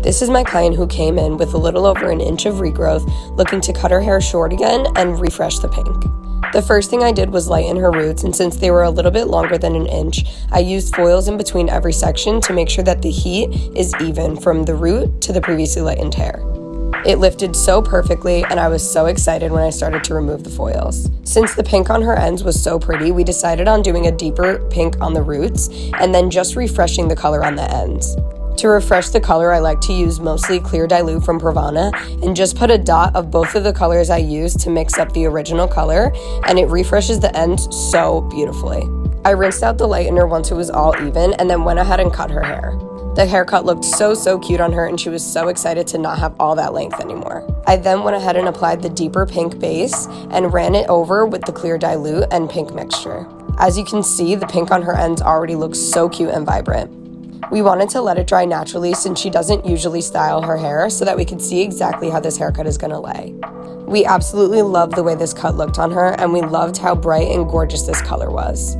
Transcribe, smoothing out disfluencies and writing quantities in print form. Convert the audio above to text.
This is my client who came in with a little over an inch of regrowth, looking to cut her hair short again and refresh the pink. The first thing I did was lighten her roots, and since they were a little bit longer than an inch, I used foils in between every section to make sure that the heat is even from the root to the previously lightened hair. It lifted so perfectly, and I was so excited when I started to remove the foils. Since the pink on her ends was so pretty, we decided on doing a deeper pink on the roots and then just refreshing the color on the ends. To refresh the color, I like to use mostly clear dilute from Pravana and just put a dot of both of the colors I used to mix up the original color, and it refreshes the ends so beautifully. I rinsed out the lightener once it was all even and then went ahead and cut her hair. The haircut looked so cute on her, and she was so excited to not have all that length anymore. I then went ahead and applied the deeper pink base and ran it over with the clear dilute and pink mixture. As you can see, the pink on her ends already looks so cute and vibrant. We wanted to let it dry naturally since she doesn't usually style her hair, so that we could see exactly how this haircut is gonna lay. We absolutely loved the way this cut looked on her, and we loved how bright and gorgeous this color was.